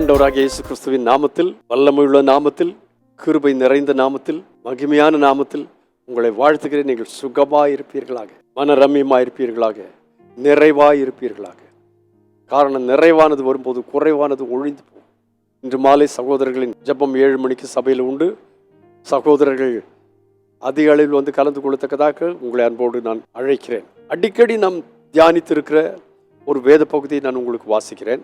ஆண்டவராகிய இயேசு கிறிஸ்துவின் நாமத்தில், வல்லமையுள்ள நாமத்தில், கிருபை நிறைந்த நாமத்தில், மகிமையான நாமத்தில் உங்களை வாழ்த்துகிறேன். நீங்கள் சுகமாய் இருப்பீர்களாக, மனரம்யமாய் இருப்பீர்களாக, நிறைவாய் இருப்பீர்களாக. காரணம், நிறைவானது வரும்போது குறைவானது ஒழிந்து போகும். இன்று மாலை சகோதரர்களின் ஜெபம் 7 மணிக்கு சபையில் உண்டு. சகோதரர்கள் அதிக அளவில் வந்து கலந்து கொள்ளத்தக்கதாக உங்களை அன்போடு நான் அழைக்கிறேன். அடிக்கடி நாம் தியானித்திருக்கிற ஒரு வேத பகுதியை நான் உங்களுக்கு வாசிக்கிறேன்.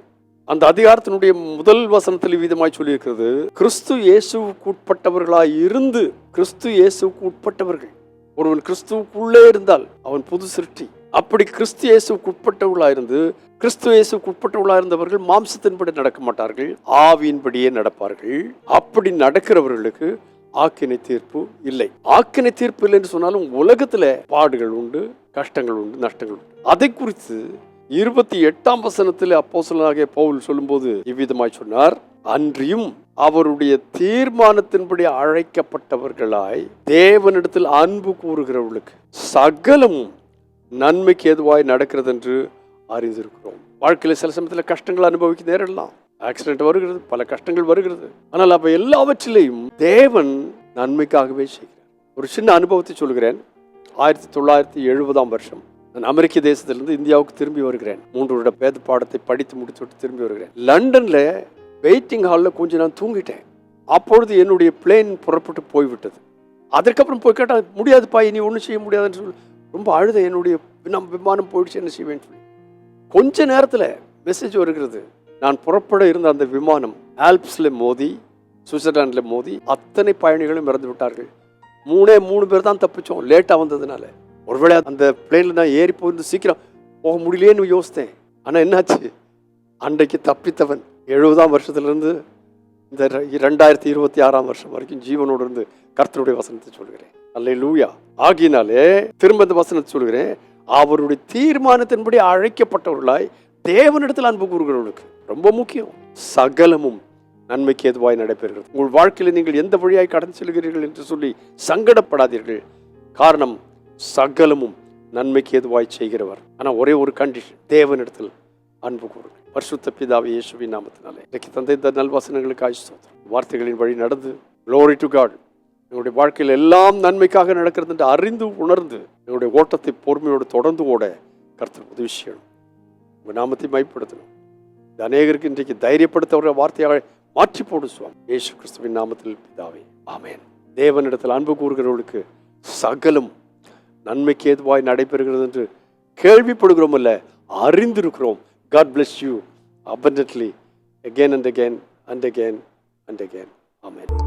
அந்த அதிகாரத்தினுடைய முதல் வசனத்தில் விதமாய் சொல்லியிருக்கிறது, கிறிஸ்து இயேசுவுக்கு உட்பட்டவர்களாய் இருந்து, கிறிஸ்து இயேசுவுக்கு உட்பட்டவர்கள். ஒருவன் கிறிஸ்துவுக்குள்ளே இருந்தால் அவன் புது சிருஷ்டி. அப்படி கிறிஸ்து இயேசுவுக்கு உட்பட்டவர்களாக இருந்து, கிறிஸ்து இயேசுவுக்கு உட்பட்டவர்களாக இருந்தவர்கள் மாம்சத்தின்படி நடக்க மாட்டார்கள், ஆவியின்படியே நடப்பார்கள். அப்படி நடக்கிறவர்களுக்கு ஆக்கினை தீர்ப்பு இல்லை. ஆக்கினை தீர்ப்பு இல்லை என்று சொன்னாலும் உலகத்துல பாடுகள் உண்டு, கஷ்டங்கள் உண்டு, நஷ்டங்கள் உண்டு. அதை குறித்து 28ஆம் வசனத்தில் அப்போஸ்தலனாகிய பவுல் சொல்லும்போது இவ்விதமாய் சொன்னார், அன்றியும் அவருடைய தீர்மானத்தின்படி அழைக்கப்பட்டவர்களாய் தேவனிடத்தில் அன்பு கூறுகிறவர்களுக்கு சகலமும் நன்மைக்கு ஏதுவாய் நடக்கிறது என்று அறிந்திருக்கிறோம். வாழ்க்கையில் சில சமயத்தில் கஷ்டங்கள் அனுபவிக்க நேரிடலாம், ஆக்சிடென்ட் வருகிறது, பல கஷ்டங்கள் வருகிறது. ஆனால் அப்ப எல்லாவற்றிலையும் தேவன் நன்மைக்காகவே செய்கிறார். ஒரு சின்ன அனுபவத்தை சொல்கிறேன். 1970ஆம் வருஷம் நான் அமெரிக்க தேசத்திலிருந்து இந்தியாவுக்கு திரும்பி வருகிறேன். 3 வருட வேத பாடத்தை படித்து முடிச்சுட்டு திரும்பி வருகிறேன். லண்டன்ல வெயிட்டிங் ஹாலில் கொஞ்சம் நான் தூங்கிட்டேன். அப்பொழுது என்னுடைய பிளேன் புறப்பட்டு போய்விட்டது. அதற்கப்புறம் போய் கேட்டால், முடியாதுப்பா, இனி ஒன்றும் செய்ய முடியாதுன்னு சொல்லி ரொம்ப அழுத. என்னுடைய விமானம் போயிடுச்சு, என்ன செய்வேன்னு சொல்லி. கொஞ்ச நேரத்தில் மெசேஜ் வருகிறது, நான் புறப்பட இருந்த அந்த விமானம் ஆல்ப்ஸில் மோதி, சுவிட்சர்லாண்டில் மோதி அத்தனை பயணிகளும் இறந்து விட்டார்கள். 3 பேர் தான் தப்பிச்சோம், லேட்டாக வந்ததுனால. ஒருவேளை அந்த பிளேனில் நான் ஏறி போயிருந்து சீக்கிரம் போக முடியலேன்னு யோசித்தேன். ஆனால் என்னாச்சு, அன்றைக்கு தப்பித்தவன் 70ஆம் வருஷத்துலேருந்து இந்த 2026ஆம் வருஷம் வரைக்கும் ஜீவனோடு இருந்து கர்த்தருடைய வசனத்தை சொல்கிறேன். அல்லேலூயா. ஆகினாலே திரும்ப இந்த வசனத்தை சொல்கிறேன், அவருடைய தீர்மானத்தின்படி அழைக்கப்பட்டவர்களாய் தேவனிடத்தில் அன்பு கூறுகிறவர்களுக்கு ரொம்ப முக்கியம், சகலமும் நன்மைக்கு ஏதுவாய் நடைபெறுகிறது. உங்கள் வாழ்க்கையில் நீங்கள் எந்த வழியாய் கடந்து செல்கிறீர்கள் என்று சொல்லி சங்கடப்படாதீர்கள். காரணம், சகலமும் நன்மைக்கு ஏதுவாய் செய்கிறவர். ஆனால் ஒரே ஒரு கண்டிஷன், தேவனிடத்தில் அன்பு கூறுங்கள். பரிசுத்த பிதாவே இயேசுவின் நாமத்தினாலே இன்றைக்கு தந்தை இந்த நல்வசனங்களுக்கு ஸ்தோத்திரம். வார்த்தைகளின் வழி நடந்து, glory to God, எங்களுடைய வாழ்க்கையில் எல்லாம் நன்மைக்காக நடக்கிறது என்று அறிந்து உணர்ந்து எங்களுடைய ஓட்டத்தை பொறுமையோடு தொடர்ந்து ஓட கர்த்தர் உதவி செய்யணும். உங்கள் நாமத்தை மைப்படுத்தணும். இந்த அநேகருக்கு இன்றைக்கு தைரியப்படுத்தவர வார்த்தையாக மாற்றி போடு சுவாமி, இயேசு கிறிஸ்துவின் நாமத்தில் பிதாவே, ஆமென். தேவனிடத்தில் அன்பு கூறுகிறவர்களுக்கு சகலம் நன்மைக்கு ஏதுவாய் நடைபெறுகிறது என்று கேள்விப்படுகிறோம், அல்ல அறிந்திருக்கிறோம். God bless you abundantly again and again and again and again. Amen.